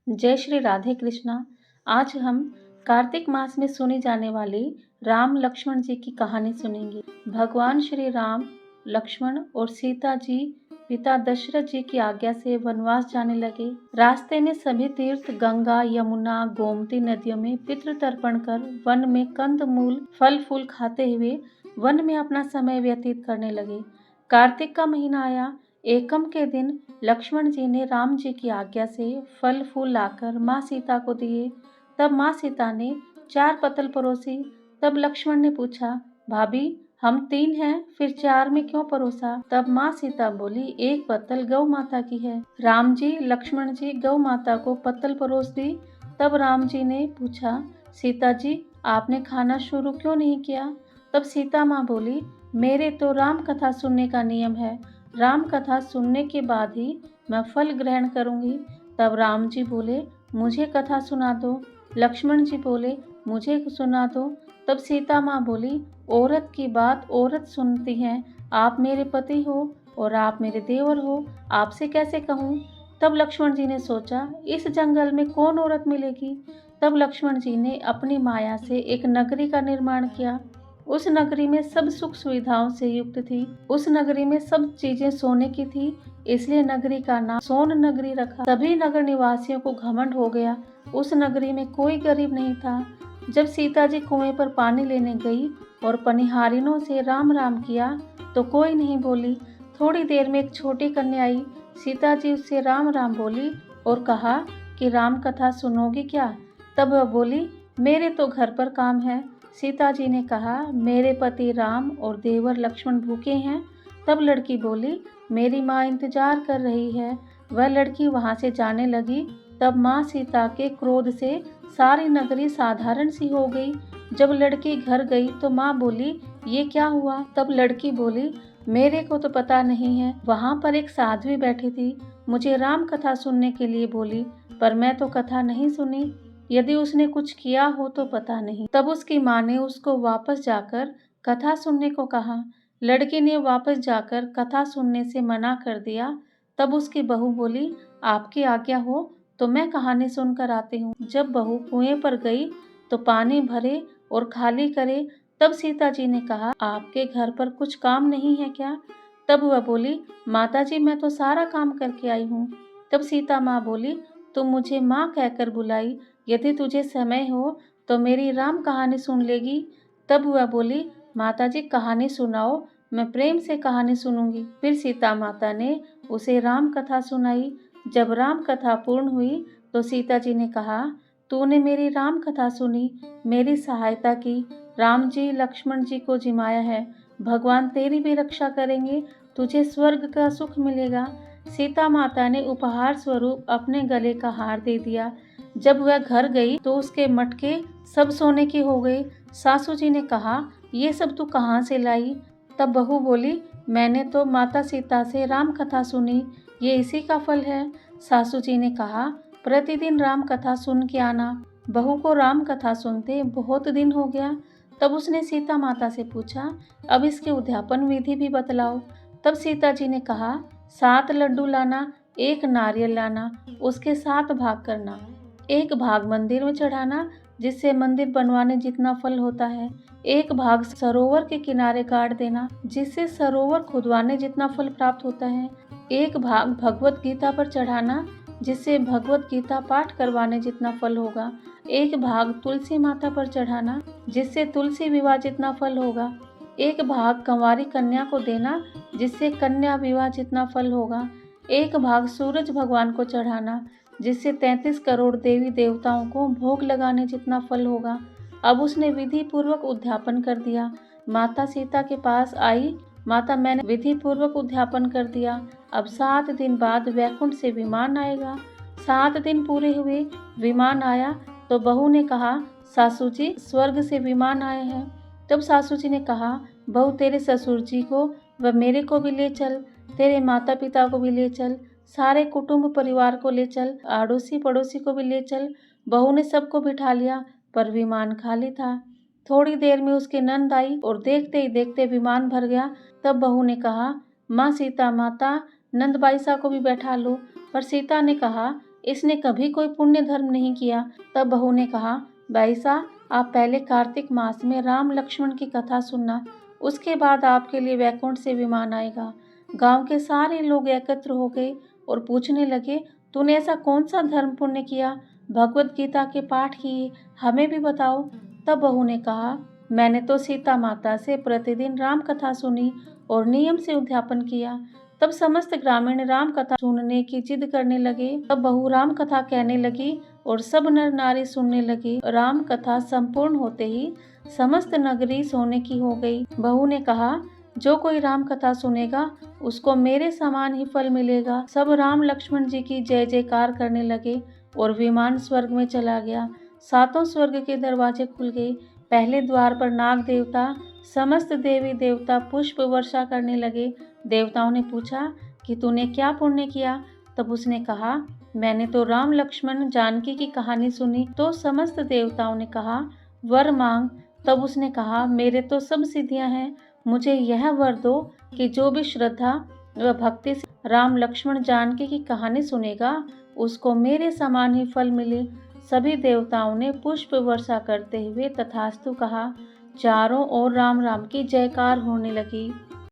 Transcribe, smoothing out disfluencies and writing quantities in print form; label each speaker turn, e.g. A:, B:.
A: जय श्री राधे कृष्णा। आज हम कार्तिक मास में सुनी जाने वाली राम लक्ष्मण जी की कहानी सुनेंगे। भगवान श्री राम, लक्ष्मण और सीता जी पिता दशरथ जी की आज्ञा से वनवास जाने लगे। रास्ते में सभी तीर्थ गंगा, यमुना, गोमती नदियों में पितृ तर्पण कर वन में कंद मूल फल फूल खाते हुए वन में अपना समय व्यतीत करने लगे। कार्तिक का महीना आया। एकम के दिन लक्ष्मण जी ने राम जी की आज्ञा से फल फूल लाकर माँ सीता को दिए। तब माँ सीता ने 4 पत्तल परोसी। तब लक्ष्मण ने पूछा, भाभी हम 3 हैं, फिर 4 में क्यों परोसा? तब माँ सीता बोली, 1 पत्तल गौ माता की है। राम जी, लक्ष्मण जी गौ माता को पत्तल परोस दी। तब राम जी ने पूछा, सीता जी आपने खाना शुरू क्यों नहीं किया? तब सीता माँ बोली, मेरे तो राम कथा सुनने का नियम है, राम कथा सुनने के बाद ही मैं फल ग्रहण करूंगी। तब राम जी बोले, मुझे कथा सुना दो। लक्ष्मण जी बोले, मुझे सुना दो। तब सीता माँ बोली, औरत की बात औरत सुनती है, आप मेरे पति हो और आप मेरे देवर हो, आपसे कैसे कहूँ? तब लक्ष्मण जी ने सोचा, इस जंगल में कौन औरत मिलेगी? तब लक्ष्मण जी ने अपनी माया से एक नगरी का निर्माण किया। उस नगरी में सब सुख सुविधाओं से युक्त थी। उस नगरी में सब चीजें सोने की थी, इसलिए नगरी का नाम सोन नगरी रखा। सभी नगर निवासियों को घमंड हो गया। उस नगरी में कोई गरीब नहीं था। जब सीता जी कुएं पर पानी लेने गई और पनिहारिनों से राम राम किया तो कोई नहीं बोली। थोड़ी देर में एक छोटी कन्या आई। सीता जी उससे राम राम बोली और कहा कि राम कथा सुनोगी क्या? तब वह बोली, मेरे तो घर पर काम है। सीता जी ने कहा, मेरे पति राम और देवर लक्ष्मण भूखे हैं। तब लड़की बोली, मेरी माँ इंतजार कर रही है। वह लड़की वहाँ से जाने लगी। तब माँ सीता के क्रोध से सारी नगरी साधारण सी हो गई। जब लड़की घर गई तो माँ बोली, ये क्या हुआ? तब लड़की बोली, मेरे को तो पता नहीं है, वहाँ पर एक साध्वी बैठी थी, मुझे राम कथा सुनने के लिए बोली, पर मैं तो कथा नहीं सुनी। यदि उसने कुछ किया हो तो पता नहीं। तब उसकी माँ ने उसको वापस जाकर कथा सुनने को कहा। लड़की ने वापस जाकर कथा सुनने से मना कर दिया। तब उसकी बहू बोली, आपकी आज्ञा हो तो मैं कहानी सुनकर आती हूँ। जब बहू कुएं पर गई तो पानी भरे और खाली करे। तब सीता जी ने कहा, आपके घर पर कुछ काम नहीं है क्या? तब वह बोली, माता जी मैं तो सारा काम करके आई हूँ। तब सीता माँ बोली, तुम मुझे माँ कहकर बुलाई, यदि तुझे समय हो तो मेरी राम कहानी सुन लेगी। तब वह बोली, माता जी कहानी सुनाओ, मैं प्रेम से कहानी सुनूंगी। फिर सीता माता ने उसे राम कथा सुनाई। जब राम कथा पूर्ण हुई तो सीता जी ने कहा, तूने मेरी राम कथा सुनी, मेरी सहायता की, राम जी लक्ष्मण जी को जिमाया है, भगवान तेरी भी रक्षा करेंगे, तुझे स्वर्ग का सुख मिलेगा। सीता माता ने उपहार स्वरूप अपने गले का हार दे दिया। जब वह घर गई तो उसके मटके सब सोने के हो गए। सासू जी ने कहा, ये सब तू कहाँ से लाई? तब बहू बोली, मैंने तो माता सीता से राम कथा सुनी, ये इसी का फल है। सासू जी ने कहा, प्रतिदिन राम कथा सुन के आना। बहू को राम कथा सुनते बहुत दिन हो गया। तब उसने सीता माता से पूछा, अब इसके उद्यापन विधि भी बतलाओ। तब सीता जी ने कहा, 7 लड्डू लाना, 1 नारियल लाना, उसके 7 भाग करना, 1 भाग मंदिर में चढ़ाना, जिससे मंदिर बनवाने जितना फल होता है, 1 भाग सरोवर के किनारे गाड़ देना, जिससे सरोवर खुदवाने जितना फल प्राप्त होता है, 1 भाग भगवत गीता पर चढ़ाना, जिससे भगवत गीता पाठ करवाने जितना फल होगा, 1 भाग तुलसी माता पर चढ़ाना, जिससे तुलसी विवाह जितना फल होगा, 1 भाग कंवारी कन्या को देना, जिससे कन्या विवाह जितना फल होगा, 1 भाग सूरज भगवान को चढ़ाना, जिससे 33 करोड़ देवी देवताओं को भोग लगाने जितना फल होगा। अब उसने विधि पूर्वक उद्यापन कर दिया। माता सीता के पास आई, माता मैंने विधि पूर्वक उद्यापन कर दिया, अब 7 दिन बाद वैकुंठ से विमान आएगा। 7 दिन पूरे हुए, विमान आया तो बहू ने कहा, सासू जी स्वर्ग से विमान आए हैं। तब सासू जी ने कहा, बहू तेरे ससुर जी को व मेरे को भी ले चल, तेरे माता पिता को भी ले चल, सारे कुटुंब परिवार को ले चल, आड़ोसी पड़ोसी को भी ले चल। बहू ने सबको बिठा लिया, पर विमान खाली था। थोड़ी देर में उसकी नंद आई और देखते ही देखते विमान भर गया। तब बहू ने कहा, माँ सीता माता, नंद बाईसा को भी बैठा लो। पर सीता ने कहा, इसने कभी कोई पुण्य धर्म नहीं किया। तब बहू ने कहा, भाई साहब, आप पहले कार्तिक मास में राम लक्ष्मण की कथा सुनना, उसके बाद आपके लिए वैकुंठ से विमान आएगा। गांव के सारे लोग एकत्र हो गए और पूछने लगे, तूने ऐसा कौन सा धर्म पुण्य किया, भगवत गीता के पाठ किए, हमें भी बताओ। तब बहू ने कहा, मैंने तो सीता माता से प्रतिदिन राम कथा सुनी और नियम से उद्यापन किया। तब समस्त ग्रामीण राम कथा सुनने की जिद करने लगे। तब बहू राम कथा कहने लगी और सब नर नारी सुनने लगे। राम कथा संपूर्ण होते ही समस्त नगरी सोने की हो गई। बहू ने कहा, जो कोई राम कथा सुनेगा उसको मेरे समान ही फल मिलेगा। सब राम लक्ष्मण जी की जय जयकार करने लगे और विमान स्वर्ग में चला गया। सातों स्वर्ग के दरवाजे खुल गए। पहले द्वार पर नाग देवता, समस्त देवी देवता पुष्प वर्षा करने लगे। देवताओं ने पूछा कि तूने क्या पुण्य किया। तब उसने कहा, मैंने तो राम लक्ष्मण जानकी की कहानी सुनी। तो समस्त देवताओं ने कहा, वर मांग। तब उसने कहा, मेरे तो सब सिद्धियां हैं, मुझे यह वर दो कि जो भी श्रद्धा व भक्ति से राम लक्ष्मण जानकी की कहानी सुनेगा उसको मेरे समान ही फल मिले। सभी देवताओं ने पुष्प वर्षा करते हुए तथास्तु कहा। चारों ओर राम राम की जयकार होने लगी।